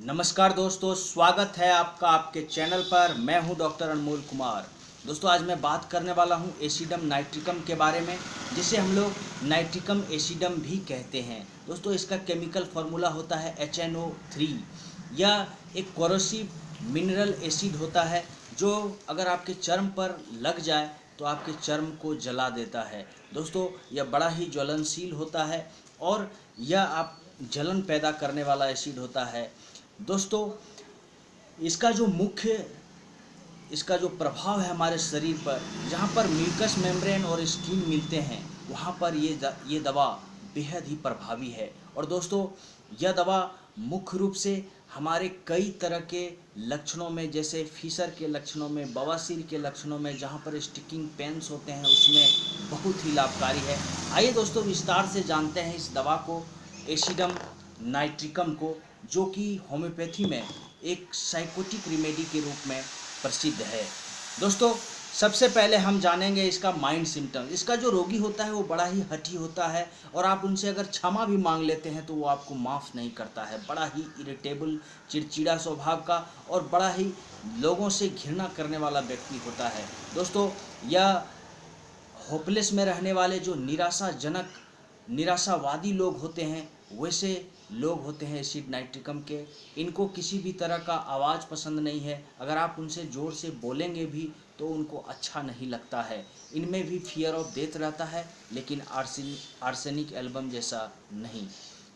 नमस्कार दोस्तों, स्वागत है आपका आपके चैनल पर। मैं हूं डॉक्टर अनमोल कुमार। दोस्तों, आज मैं बात करने वाला हूं एसिडम नाइट्रिकम के बारे में, जिसे हम लोग नाइट्रिकम एसिडम भी कहते हैं। दोस्तों, इसका केमिकल फार्मूला होता है HNO3। यह एक कोरोसिव मिनरल एसिड होता है जो अगर आपके चर्म पर लग जाए तो आपके चर्म को जला देता है। दोस्तों, यह बड़ा ही ज्वलनशील होता है और यह आप जलन पैदा करने वाला एसिड होता है। दोस्तों, इसका जो मुख्य इसका जो प्रभाव है हमारे शरीर पर, जहाँ पर म्यूकस मेम्ब्रेन और स्किन मिलते हैं, वहाँ पर ये दवा बेहद ही प्रभावी है। और दोस्तों, यह दवा मुख्य रूप से हमारे कई तरह के लक्षणों में, जैसे फीसर के लक्षणों में, बवासीर के लक्षणों में, जहाँ पर स्टिकिंग पेन्स होते हैं, उसमें बहुत ही लाभकारी है। आइए दोस्तों, विस्तार से जानते हैं इस दवा को, एसिडम नाइट्रिकम को, जो कि होम्योपैथी में एक साइकोटिक रेमेडी के रूप में प्रसिद्ध है। दोस्तों, सबसे पहले हम जानेंगे इसका माइंड सिम्टम। इसका जो रोगी होता है वो बड़ा ही हठी होता है और आप उनसे अगर क्षमा भी मांग लेते हैं तो वो आपको माफ़ नहीं करता है। बड़ा ही इरिटेबल, चिड़चिड़ा स्वभाव का और बड़ा ही लोगों से घृणा करने वाला व्यक्ति होता है। दोस्तों, यह होपलेस में रहने वाले जो निराशावादी लोग होते हैं, वैसे लोग होते हैं एसिड नाइट्रिकम के। इनको किसी भी तरह का आवाज़ पसंद नहीं है। अगर आप उनसे ज़ोर से बोलेंगे भी तो उनको अच्छा नहीं लगता है। इनमें भी फियर ऑफ डेथ रहता है, लेकिन आर्सेनिक एल्बम जैसा नहीं।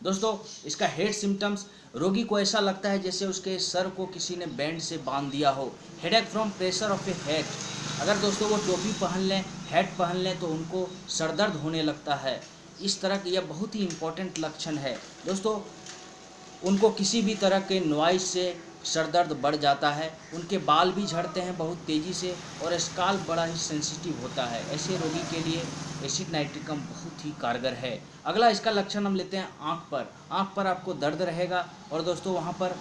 दोस्तों, इसका हेड सिम्टम्स, रोगी को ऐसा लगता है जैसे उसके सर को किसी ने बैंड से बांध दिया हो। Headache from pressure of A head. अगर दोस्तों वो टोपी पहन लें, हैट पहन लें, तो उनको सरदर्द होने लगता है। इस तरह का यह बहुत ही इम्पोर्टेंट लक्षण है। दोस्तों, उनको किसी भी तरह के नॉइज़ से सर दर्द बढ़ जाता है। उनके बाल भी झड़ते हैं बहुत तेज़ी से और स्काल्प बड़ा ही सेंसिटिव होता है। ऐसे रोगी के लिए एसिड नाइट्रिकम बहुत ही कारगर है। अगला इसका लक्षण हम लेते हैं आँख पर आपको दर्द रहेगा और दोस्तों वहाँ पर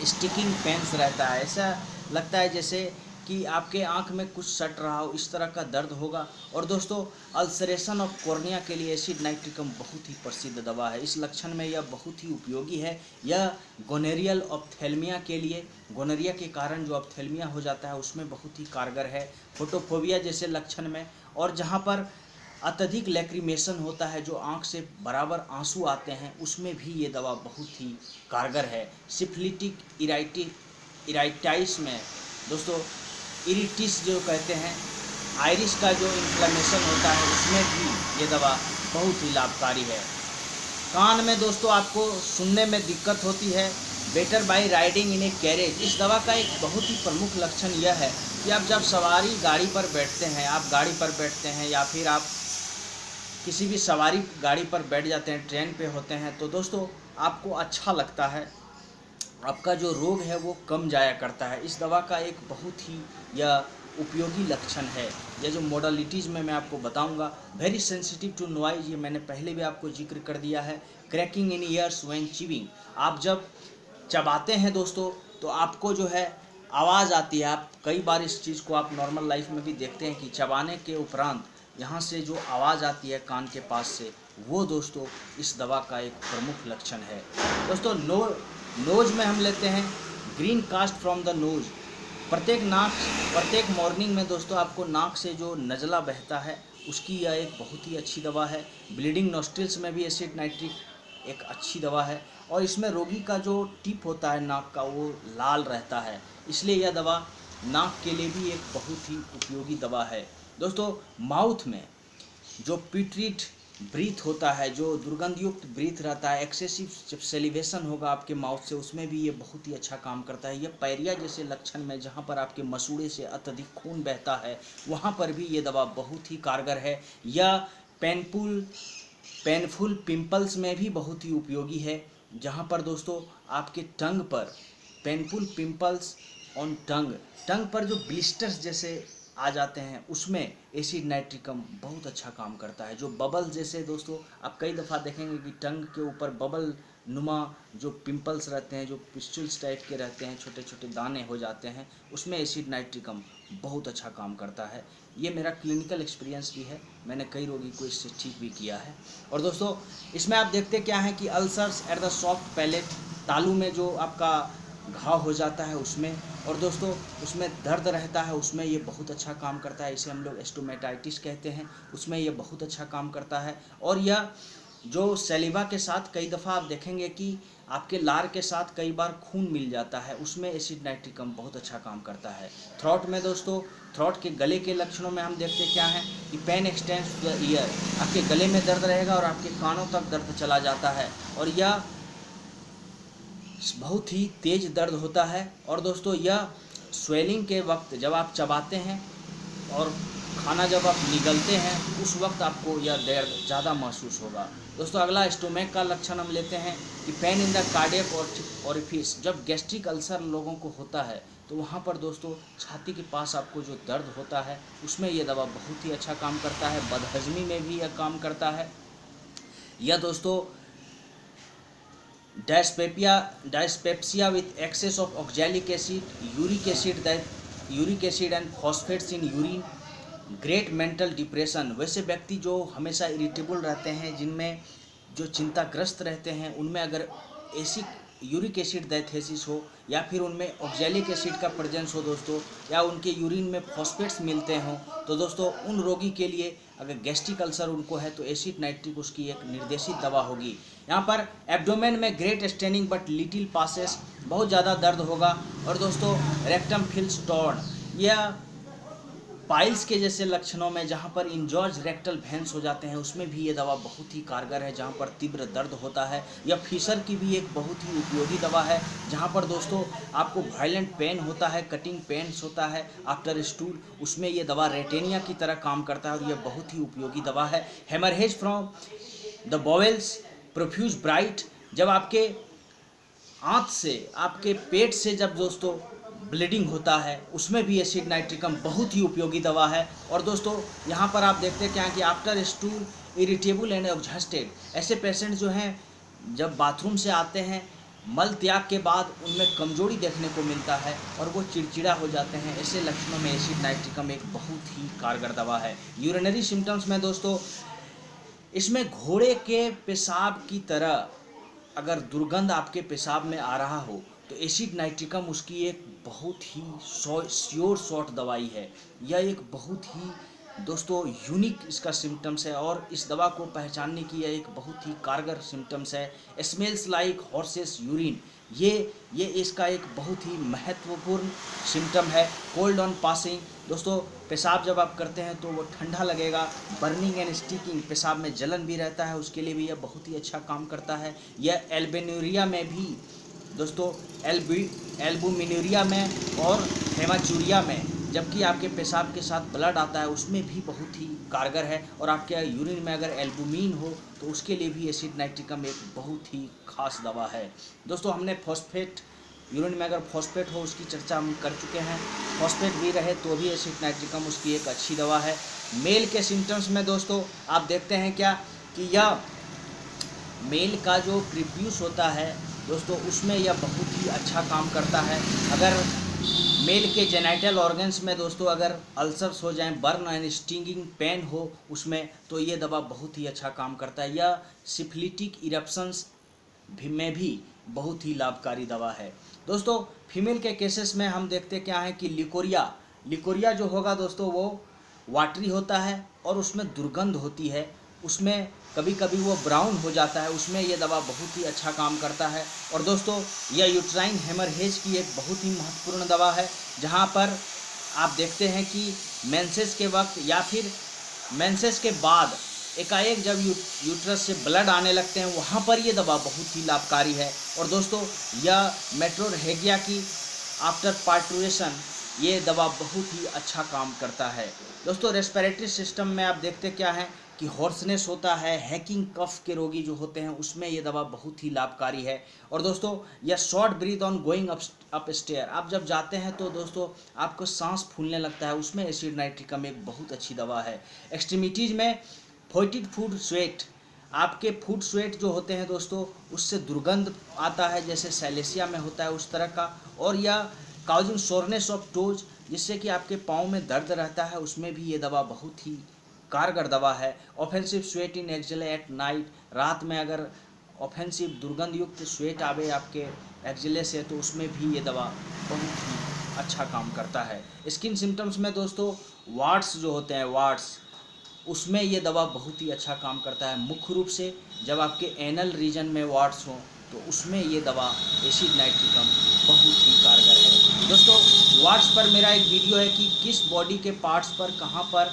स्टिकिंग पेन्स रहता है। ऐसा लगता है जैसे कि आपके आंख में कुछ सट रहा हो, इस तरह का दर्द होगा। और दोस्तों, अल्सरेशन ऑफ कॉर्निया के लिए एसिड नाइट्रिकम बहुत ही प्रसिद्ध दवा है। इस लक्षण में यह बहुत ही उपयोगी है। यह गोनेरियल ऑप्थेल्मिया के लिए, गोनेरिया के कारण जो ऑप्थेल्मिया हो जाता है उसमें बहुत ही कारगर है। फोटोफोबिया जैसे लक्षण में, और जहाँ पर अत्यधिक लैक्रिमेशन होता है, जो आँख से बराबर आंसू आते हैं, उसमें भी ये दवा बहुत ही कारगर है। सिफिलिटिक इराइटाइस में दोस्तों, इरिटिस जो कहते हैं, आइरिस का जो इन्फ्लेमेशन होता है, उसमें भी ये दवा बहुत ही लाभकारी है। कान में दोस्तों आपको सुनने में दिक्कत होती है, better by riding in a carriage. इस दवा का एक बहुत ही प्रमुख लक्षण यह है कि आप जब सवारी गाड़ी पर बैठते हैं, आप गाड़ी पर बैठते हैं या फिर आप किसी भी सवारी गाड़ी पर बैठ जाते हैं, ट्रेन पे होते हैं, तो दोस्तों आपको अच्छा लगता है, आपका जो रोग है वो कम जाया करता है। इस दवा का एक बहुत ही यह उपयोगी लक्षण है। यह जो मोडालिटीज़ में मैं आपको बताऊंगा, वेरी सेंसिटिव टू नॉइज, ये मैंने पहले भी आपको जिक्र कर दिया है। Cracking in years when chewing, आप जब चबाते हैं दोस्तों तो आपको जो है आवाज़ आती है। आप कई बार इस चीज़ को आप नॉर्मल लाइफ में भी देखते हैं कि चबाने के उपरांत यहाँ से जो आवाज़ आती है कान के पास से, वो दोस्तों इस दवा का एक प्रमुख लक्षण है। दोस्तों, नोज में हम लेते हैं green cast from the nose. प्रत्येक मॉर्निंग में दोस्तों आपको नाक से जो नज़ला बहता है, उसकी यह एक बहुत ही अच्छी दवा है। ब्लीडिंग नोस्ट्रिल्स में भी एसिड नाइट्रिक एक अच्छी दवा है। और इसमें रोगी का जो टिप होता है नाक का, वो लाल रहता है, इसलिए यह दवा नाक के लिए भी एक बहुत ही उपयोगी दवा है। दोस्तों, माउथ में जो पिट्रीट ब्रीथ होता है, जो दुर्गंधयुक्त ब्रीथ रहता है, एक्सेसिव जब सेलिवेशन होगा आपके माउथ से, उसमें भी ये बहुत ही अच्छा काम करता है। ये पायरिया जैसे लक्षण में, जहाँ पर आपके मसूड़े से अत्यधिक खून बहता है, वहाँ पर भी ये दवा बहुत ही कारगर है। यह पेनफुल पिंपल्स में भी बहुत ही उपयोगी है। जहाँ पर दोस्तों आपके टंग पर पेनफुल पिंपल्स ऑन टंग पर जो ब्लिस्टर्स जैसे आ जाते हैं, उसमें एसिड नाइट्रिकम बहुत अच्छा काम करता है। जो बबल जैसे दोस्तों आप कई दफ़ा देखेंगे कि टंग के ऊपर बबल नुमा जो पिंपल्स रहते हैं, जो पिस्टल्स टाइप के रहते हैं, छोटे छोटे दाने हो जाते हैं, उसमें एसिड नाइट्रिकम बहुत अच्छा काम करता है। ये मेरा क्लिनिकल एक्सपीरियंस भी है, मैंने कई रोगी को इससे ठीक भी किया है। और दोस्तों, इसमें आप देखते क्या हैं कि ulcers at the soft palate, तालू में जो आपका घाव हो जाता है उसमें, और दोस्तों उसमें दर्द रहता है उसमें ये बहुत अच्छा काम करता है। इसे हम लोग स्टोमेटाइटिस कहते हैं, उसमें ये बहुत अच्छा काम करता है। और यह जो सैलिवा के साथ कई दफ़ा आप देखेंगे कि आपके लार के साथ कई बार खून मिल जाता है, उसमें एसिड नाइट्रिकम बहुत अच्छा काम करता है। थ्रोट में दोस्तों, थ्रोट के गले के लक्षणों में हम देखते क्या हैं कि pain extends to the ear, आपके गले में दर्द रहेगा और आपके कानों तक दर्द चला जाता है, और यह बहुत ही तेज़ दर्द होता है। और दोस्तों यह स्वेलिंग के वक्त जब आप चबाते हैं और खाना जब आप निगलते हैं उस वक्त आपको यह दर्द ज़्यादा महसूस होगा। दोस्तों अगला स्टोमक का लक्षण हम लेते हैं कि pain in the cardiac orifice. जब गैस्ट्रिक अल्सर लोगों को होता है तो वहाँ पर दोस्तों छाती के पास आपको जो दर्द होता है उसमें यह दवा बहुत ही अच्छा काम करता है। बदहजमी में भी यह काम करता है। यह दोस्तों dyspepsia with excess of oxalic acid, uric acid and phosphates in urine, great mental depression. वैसे व्यक्ति जो हमेशा इरिटेबल रहते हैं, जिनमें जो चिंताग्रस्त रहते हैं, उनमें अगर यूरिक एसिड डायथेसिस हो या फिर उनमें ऑक्जेलिक एसिड का प्रेजेंस हो दोस्तों, या उनके यूरिन में फॉस्फेट्स मिलते हों, तो दोस्तों उन रोगी के लिए अगर गैस्ट्रिक अल्सर उनको है तो एसिड नाइट्रिक उसकी एक निर्देशित दवा होगी। यहाँ पर एब्डोमेन में great staining but little passes, बहुत ज़्यादा दर्द होगा। और दोस्तों रेक्टम फील्स टॉर्न, यह पाइल्स के जैसे लक्षणों में जहाँ पर इंजॉर्ज रेक्टल वेन्स हो जाते हैं उसमें भी ये दवा बहुत ही कारगर है, जहाँ पर तीव्र दर्द होता है। यह फिशर की भी एक बहुत ही उपयोगी दवा है, जहाँ पर दोस्तों आपको वायलेंट पेन होता है, कटिंग पेन्स होता है आफ्टर स्टूल, उसमें ये दवा रेटेनिया की तरह काम करता है और यह बहुत ही उपयोगी दवा है। हेमरहेज फ्रॉम द बॉवेल्स, प्रोफ्यूज ब्राइट, जब आपके आंत से, आपके पेट से जब दोस्तों ब्लीडिंग होता है उसमें भी एसिड नाइट्रिकम बहुत ही उपयोगी दवा है। और दोस्तों यहाँ पर आप देखते क्या हैं कि after stool irritable and exhausted, ऐसे पेशेंट जो हैं जब बाथरूम से आते हैं मल त्याग के बाद उनमें कमजोरी देखने को मिलता है और वो चिड़चिड़ा हो जाते हैं, ऐसे लक्षणों में एसिड नाइट्रिकम एक बहुत ही कारगर दवा है। यूरिनरी सिम्टम्स में दोस्तों इसमें घोड़े के पेशाब की तरह अगर दुर्गंध आपके पेशाब में आ रहा हो तो एसिड नाइट्रिकम उसकी एक बहुत ही श्योर शॉट दवाई है। यह एक बहुत ही दोस्तों यूनिक इसका सिम्टम्स है और इस दवा को पहचानने की यह एक बहुत ही कारगर सिम्टम्स है। स्मेल्स लाइक हॉर्सेस यूरिन, ये इसका एक बहुत ही महत्वपूर्ण सिम्टम है। कोल्ड ऑन पासिंग, दोस्तों पेशाब जब आप करते हैं तो वो ठंडा लगेगा। बर्निंग एंड स्टिकिंग, पेशाब में जलन भी रहता है, उसके लिए भी यह बहुत ही अच्छा काम करता है। यह एल्बेन्यूरिया में भी दोस्तों, एल्बुमिनूरिया में और हेमाचूरिया में, जबकि आपके पेशाब के साथ ब्लड आता है उसमें भी बहुत ही कारगर है। और आपके यूरिन में अगर एल्बुमिन हो तो उसके लिए भी एसिड नाइट्रिकम एक बहुत ही खास दवा है। दोस्तों हमने फॉस्फेट, यूरिन में अगर फॉस्फेट हो उसकी चर्चा हम कर चुके हैं, फॉस्फेट भी रहे तो भी एसिड नाइट्रिकम उसकी एक अच्छी दवा है। मेल के सिम्टम्स में दोस्तों आप देखते हैं क्या कि यह मेल का जो प्रीफ्यूज होता है दोस्तों उसमें यह बहुत ही अच्छा काम करता है। अगर मेल के जेनाइटल ऑर्गन्स में दोस्तों अगर अल्सर्स हो जाएं, बर्न एंड स्टिंगिंग पेन हो उसमें, तो ये दवा बहुत ही अच्छा काम करता है। यह सिफिलिटिक इरप्शंस में भी बहुत ही लाभकारी दवा है। दोस्तों फीमेल के केसेस में हम देखते क्या है कि लिकोरिया जो होगा दोस्तों वो वाटरी होता है और उसमें दुर्गंध होती है, उसमें कभी कभी वो ब्राउन हो जाता है, उसमें ये दवा बहुत ही अच्छा काम करता है। और दोस्तों यह यूट्राइन हेमरहेज की एक बहुत ही महत्वपूर्ण दवा है, जहाँ पर आप देखते हैं कि मेंसेस के वक्त या फिर मेंसेस के बाद एकाएक जब यूट्रस से ब्लड आने लगते हैं वहाँ पर ये दवा बहुत ही लाभकारी है। और दोस्तों यह मेट्रोरहेगिया की आफ्टर पार्टुरेशन ये दवा बहुत ही अच्छा काम करता है। दोस्तों रेस्पिरेटरी सिस्टम में आप देखते क्या है कि हॉर्सनेस होता है, हैकिंग कफ के रोगी जो होते हैं उसमें ये दवा बहुत ही लाभकारी है। और दोस्तों यह short breath on going up stair, आप जब जाते हैं तो दोस्तों आपको सांस फूलने लगता है, उसमें एसिड नाइट्रिकम एक बहुत अच्छी दवा है। एक्सट्रीमिटीज़ में फोइटेड फूड स्वेट, आपके फूड स्वेट जो होते हैं दोस्तों उससे दुर्गंध आता है जैसे सैलेसिया में होता है उस तरह का। और यह काउजिंग सोरनेस ऑफ टोज, जिससे कि आपके पाँव में दर्द रहता है, उसमें भी ये दवा बहुत ही कारगर दवा है। Offensive sweat in axilla at night, रात में अगर ऑफेंसिव दुर्गंध युक्त स्वेट आवे आपके एक्जिले से, तो उसमें भी ये दवा बहुत ही अच्छा काम करता है। स्किन सिम्टम्स में दोस्तों वार्ड्स जो होते हैं, वार्ड्स, उसमें ये दवा बहुत ही अच्छा काम करता है। मुख्य रूप से जब आपके एनल रीजन में वार्ड्स हों तो उसमें ये दवा एसिड नाइट्रिकम बहुत ही कारगर है। दोस्तों वार्ड्स पर मेरा एक वीडियो है कि किस बॉडी के पार्ट्स पर, कहाँ पर,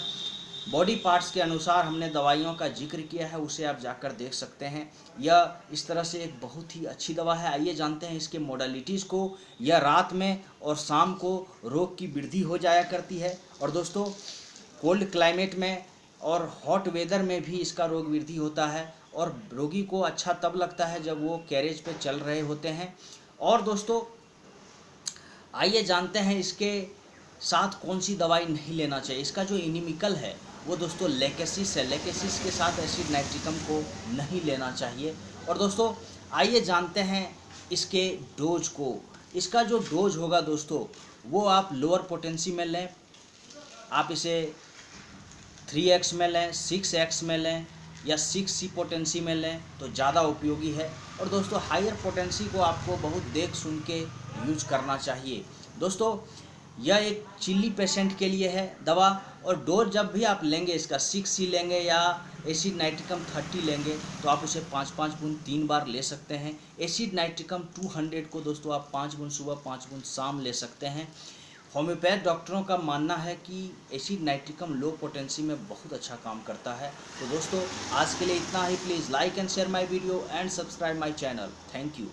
बॉडी पार्ट्स के अनुसार हमने दवाइयों का जिक्र किया है, उसे आप जाकर देख सकते हैं। यह इस तरह से एक बहुत ही अच्छी दवा है। आइए जानते हैं इसके मॉडलिटीज़ को। यह रात में और शाम को रोग की वृद्धि हो जाया करती है, और दोस्तों कोल्ड क्लाइमेट में और हॉट वेदर में भी इसका रोग वृद्धि होता है, और रोगी को अच्छा तब लगता है जब वो कैरेज पे चल रहे होते हैं। और दोस्तों आइए जानते हैं इसके साथ कौन सी दवाई नहीं लेना चाहिए। इसका जो इनिमिकल है वो दोस्तों लेकेसिस है। लेकेसिस के साथ एसिड नाइट्रिकम को नहीं लेना चाहिए। और दोस्तों आइए जानते हैं इसके डोज को। इसका जो डोज होगा दोस्तों वो आप लोअर पोटेंसी में लें, आप इसे 3x में लें, 6x में लें या 6C पोटेंसी में लें तो ज़्यादा उपयोगी है। और दोस्तों हायर पोटेंसी को आपको बहुत देख सुन के यूज करना चाहिए। दोस्तों यह एक चिल्ली पेशेंट के लिए है दवा, और डोज जब भी आप लेंगे इसका 6C लेंगे या एसिड नाइट्रिकम 30 लेंगे तो आप उसे 5-5 बूंद 3 बार ले सकते हैं। एसिड नाइट्रिकम 200 को दोस्तों आप 5 बूंद सुबह 5 बूंद शाम ले सकते हैं। होम्योपैथ डॉक्टरों का मानना है कि एसिड नाइट्रिकम लो पोटेंसी में बहुत अच्छा काम करता है। तो दोस्तों आज के लिए इतना ही। Please like and share my video and subscribe my channel. Thank you.